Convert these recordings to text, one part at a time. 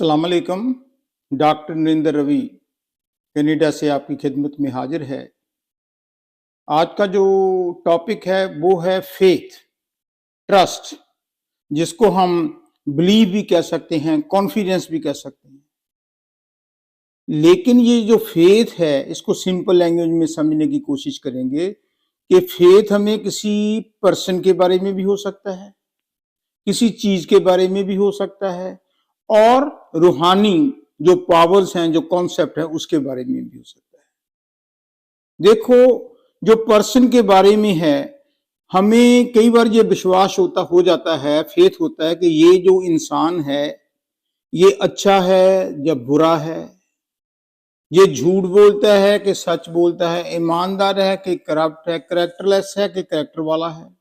अस्सलाम वालेकुम। Doctor Narendra Ravi Canada से आपकी खिदमत में हाजिर है। आज का जो टॉपिक है वो है फेथ, ट्रस्ट, जिसको हम बिलीव भी कह सकते हैं, कॉन्फिडेंस भी कह सकते हैं। लेकिन ये जो फेथ है इसको सिंपल लैंग्वेज में समझने की कोशिश करेंगे कि फेथ हमें किसी पर्सन के बारे में भी हो सकता है, किसी चीज के बारे में भी हो सकता है, और रूहानी जो पावर्स हैं, जो कॉन्सेप्ट है, उसके बारे में भी हो सकता है। देखो, जो पर्सन के बारे में है, हमें कई बार ये विश्वास हो जाता है, फेथ होता है कि ये जो इंसान है ये अच्छा है या बुरा है, ये झूठ बोलता है कि सच बोलता है, ईमानदार है कि करप्ट है, करेक्टरलेस है कि करेक्टर वाला है।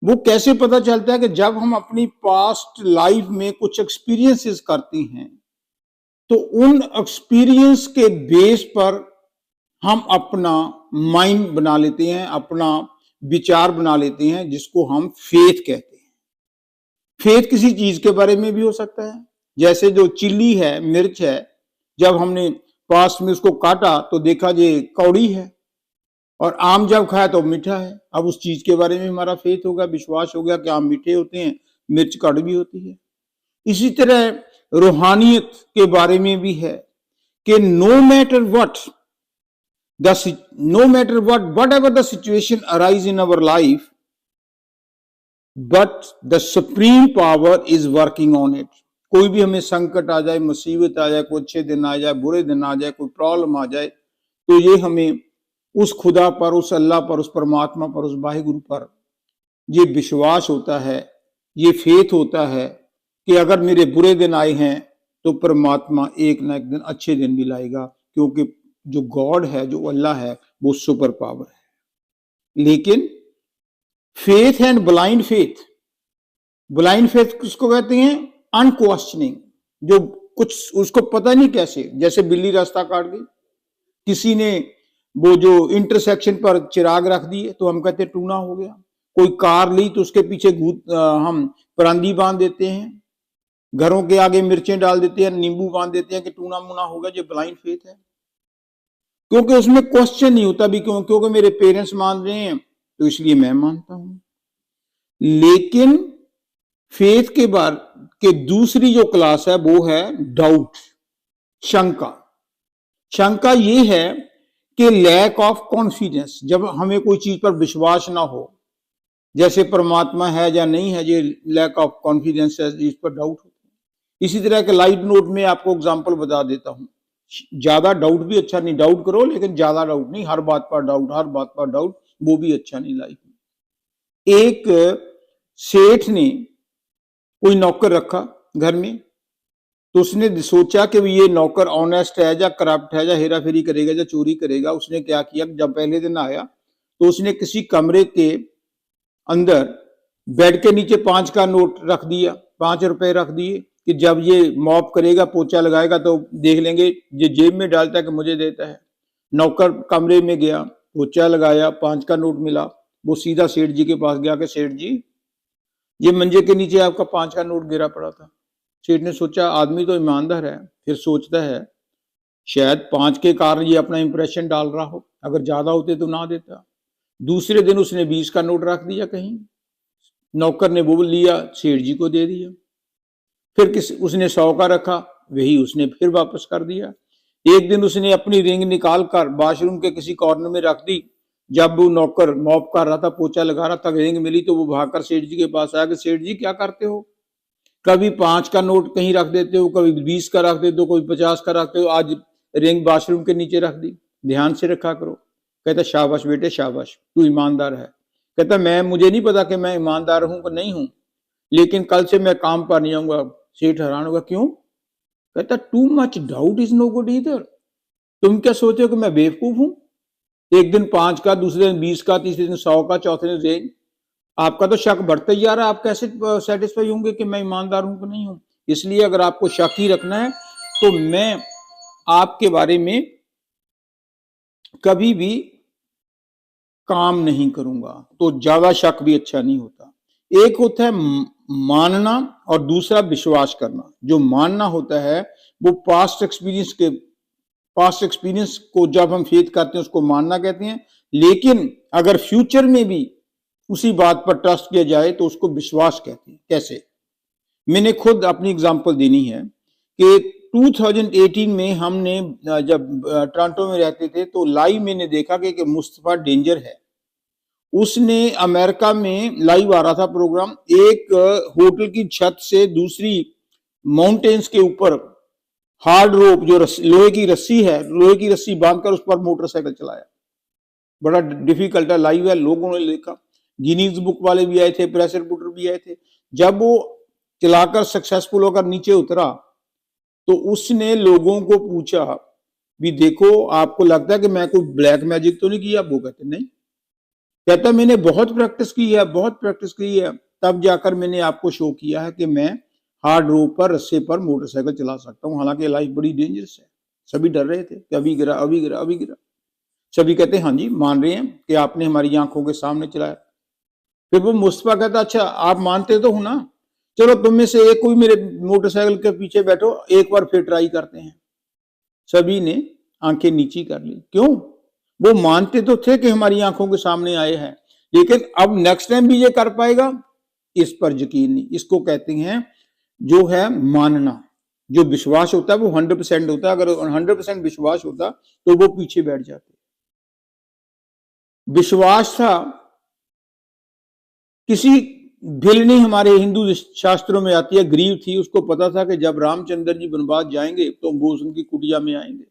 वो कैसे पता चलता है कि जब हम अपनी पास्ट लाइफ में कुछ एक्सपीरियंसेस करते हैं तो उन एक्सपीरियंस के बेस पर हम अपना माइंड बना लेते हैं, अपना विचार बना लेते हैं, जिसको हम फेथ कहते हैं। फेथ किसी चीज के बारे में भी हो सकता है, जैसे जो चिल्ली है, मिर्च है, जब हमने पास्ट में उसको काटा तो देखा ये कौड़ी है, और आम जब खाया तो मीठा है। अब उस चीज के बारे में हमारा फेथ होगा, विश्वास हो गया कि आम मीठे होते हैं, मिर्च कड़वी होती है। इसी तरह रूहानियत के बारे में भी है कि no matter whatever the situation arise in our life, but the supreme power is working on it. कोई भी हमें संकट आ जाए, मुसीबत आ जाए, कोई अच्छे दिन आ जाए, बुरे दिन आ जाए, कोई प्रॉब्लम आ जाए, तो ये हमें उस खुदा पर, उस अल्लाह पर, उस परमात्मा पर, उस वाहिगुरु पर ये विश्वास होता है, ये फेथ होता है कि अगर मेरे बुरे दिन आए हैं तो परमात्मा एक ना एक दिन अच्छे दिन भी लाएगा, क्योंकि जो गॉड है, जो अल्लाह है, वो सुपर पावर है। लेकिन फेथ एंड ब्लाइंड फेथ किसको कहते हैं? अनक्वेश्चनिंग, जो कुछ उसको पता नहीं कैसे, जैसे बिल्ली रास्ता काट गई, किसी ने वो जो इंटरसेक्शन पर चिराग रख दिए तो हम कहते टूना हो गया। कोई कार ली तो उसके पीछे हम परांदी बांध देते हैं, घरों के आगे मिर्चें डाल देते हैं, नींबू बांध देते हैं कि टूना मुना होगा। जो ब्लाइंड फेथ है, क्योंकि उसमें क्वेश्चन नहीं होता भी, क्योंकि मेरे पेरेंट्स मान रहे हैं तो इसलिए मैं मानता हूं। लेकिन फेथ के बाद के दूसरी जो क्लास है वो है डाउट, शंका। शंका ये है कि लैक ऑफ कॉन्फिडेंस, जब हमें कोई चीज पर विश्वास ना हो, जैसे परमात्मा है या नहीं है, ये लैक ऑफ कॉन्फिडेंस है, इस पर डाउट होता है। इसी तरह के लाइट नोट में आपको एग्जांपल बता देता हूं। ज्यादा डाउट भी अच्छा नहीं, डाउट करो लेकिन ज्यादा डाउट नहीं, हर बात पर डाउट, हर बात पर डाउट, वो भी अच्छा नहीं लाइफ में। एक सेठ ने कोई नौकर रखा घर में, तो उसने सोचा कि ये नौकर ऑनेस्ट है या करप्ट है, या हेरा फेरी करेगा या चोरी करेगा। उसने क्या किया, जब पहले दिन आया तो उसने किसी कमरे के अंदर बेड के नीचे 5 का नोट रख दिया, 5 रुपए रख दिए कि जब ये मॉप करेगा, पोछा लगाएगा तो देख लेंगे, ये जेब में डालता है कि मुझे देता है। नौकर कमरे में गया, पोछा लगाया, 5 का नोट मिला, वो सीधा सेठ जी के पास गया कि सेठ जी, ये मंजे के नीचे आपका 5 का नोट गिरा पड़ा था। सेठ ने सोचा आदमी तो ईमानदार है, फिर सोचता है शायद 5 के कारण ये अपना इंप्रेशन डाल रहा हो, अगर ज्यादा होते तो ना देता। दूसरे दिन उसने 20 का नोट रख दिया कहीं, नौकर ने वो लिया, सेठ जी को दे दिया। फिर उसने 100 का रखा, वही उसने फिर वापस कर दिया। एक दिन उसने अपनी रिंग निकाल कर बाथरूम के किसी कॉर्नर में रख दी। जब वो नौकर मॉप कर रहा था, पोछा लगा रहा था, रिंग मिली तो वो भागकर सेठ जी के पास आया कि सेठ जी क्या करते हो, कभी 5 का नोट कहीं रख देते हो, कभी 20 का रख देते हो, कभी 50 का रखते हो, आज रिंग बाथरूम के नीचे रख दी, ध्यान से रखा करो। कहता शाबाश बेटे शाबाश, तू ईमानदार है। कहता मुझे नहीं पता कि मैं ईमानदार हूं कि नहीं हूं, लेकिन कल से मैं काम पर नहीं आऊंगा। सेठ हैरान होगा, क्यों? कहता too much doubt is no good either. तुम क्या सोचते हो कि मैं बेवकूफ हूं? एक दिन 5 का, दूसरे दिन 20 का, तीसरे दिन 100 का, चौथे दिन रेंज। आपका तो शक बढ़ता ही जा रहा है, आप कैसे सेटिस्फाई होंगे कि मैं ईमानदार हूं कि नहीं हूं? इसलिए अगर आपको शक ही रखना है तो मैं आपके बारे में कभी भी काम नहीं करूंगा। तो ज्यादा शक भी अच्छा नहीं होता। एक होता है मानना और दूसरा विश्वास करना। जो मानना होता है वो पास्ट एक्सपीरियंस को जब हम फेथ करते हैं उसको मानना कहते हैं, लेकिन अगर फ्यूचर में भी उसी बात पर ट्रस्ट किया जाए तो उसको विश्वास कहते हैं। कैसे? मैंने खुद अपनी एग्जांपल देनी है कि 2018 में हमने जब टोरंटो में रहते थे तो लाइव मैंने देखा कि मुस्तफा डेंजर है, उसने अमेरिका में लाइव आ रहा था प्रोग्राम, एक होटल की छत से दूसरी माउंटेन्स के ऊपर हार्ड रोप जो लोहे की रस्सी है, लोहे की रस्सी बांधकर उस पर मोटरसाइकिल चलाया। बड़ा डिफिकल्ट है, लाइव है, लोगों ने देखा, गिनीज बुक वाले भी आए थे, प्रेस रिपोर्टर भी आए थे। जब वो चलाकर सक्सेसफुल होकर नीचे उतरा तो उसने लोगों को पूछा भी देखो आपको लगता है कि मैं कोई ब्लैक मैजिक तो नहीं किया? वो कहते नहीं। कहता मैंने बहुत प्रैक्टिस की है, बहुत प्रैक्टिस की है, तब जाकर मैंने आपको शो किया है कि मैं हार्ड रोप पर रस्से पर मोटरसाइकिल चला सकता हूं। हालांकि लाइफ बड़ी डेंजरस है। सभी डर रहे थे कि अभी गिरा, अभी गिरा, अभी गिरा। सभी कहते हाँ जी मान रहे हैं कि आपने हमारी आंखों के सामने चलाया। फिर वो मुस्तफा कहता अच्छा आप मानते तो हो ना, चलो तुम में से एक कोई मेरे मोटरसाइकिल के पीछे बैठो, एक बार फिर ट्राई करते हैं। सभी ने आंखें नीची कर ली। क्यों? वो मानते तो थे कि हमारी आंखों के सामने आए हैं, लेकिन अब नेक्स्ट टाइम भी ये कर पाएगा इस पर यकीन नहीं। इसको कहते हैं जो है मानना। जो विश्वास होता है वो 100% होता है। अगर 100% विश्वास होता तो वो पीछे बैठ जाते। विश्वास था, किसी भिलनी हमारे हिंदू शास्त्रों में आती है, ग्रीव थी, उसको पता था कि जब रामचंद्र जी वनवास जाएंगे तो वो उनकी कुटिया में आएंगे।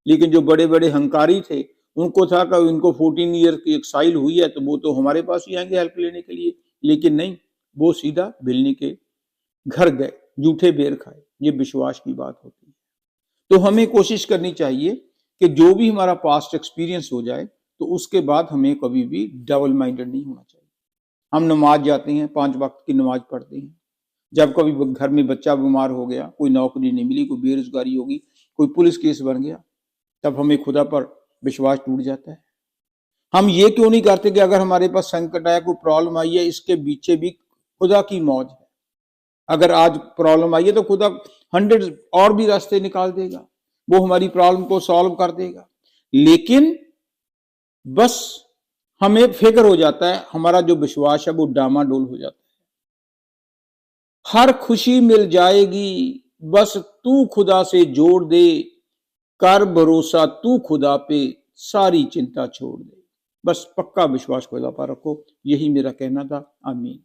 लेकिन जो बड़े बड़े हंकारी थे उनको था कि इनको 14 ईयर की एक्साइल हुई है तो वो तो हमारे पास ही आएंगे हेल्प लेने के लिए। लेकिन नहीं, वो सीधा भिलनी के घर गए, जूठे बेर खाए। ये विश्वास की बात होती है। तो हमें कोशिश करनी चाहिए कि जो भी हमारा पास्ट एक्सपीरियंस हो जाए तो उसके बाद हमें कभी भी डबल माइंडेड नहीं होना चाहिए। हम नमाज जाते हैं, 5 वक्त की नमाज पढ़ते हैं, जब कभी घर में बच्चा बीमार हो गया, कोई नौकरी नहीं मिली, कोई बेरोजगारी होगी, कोई पुलिस केस बन गया, तब हमें खुदा पर विश्वास टूट जाता है। हम ये क्यों नहीं करते कि अगर हमारे पास संकट आया, कोई प्रॉब्लम आई है, इसके पीछे भी खुदा की मौज है। अगर आज प्रॉब्लम आई है तो खुदा 100 और भी रास्ते निकाल देगा, वो हमारी प्रॉब्लम को सॉल्व कर देगा। लेकिन बस हमें फिक्र हो जाता है, हमारा जो विश्वास है वो डामाडोल हो जाता है। हर खुशी मिल जाएगी, बस तू खुदा से जोड़ दे, कर भरोसा तू खुदा पे, सारी चिंता छोड़ दे। बस पक्का विश्वास खुदा पर रखो। यही मेरा कहना था। आमीन।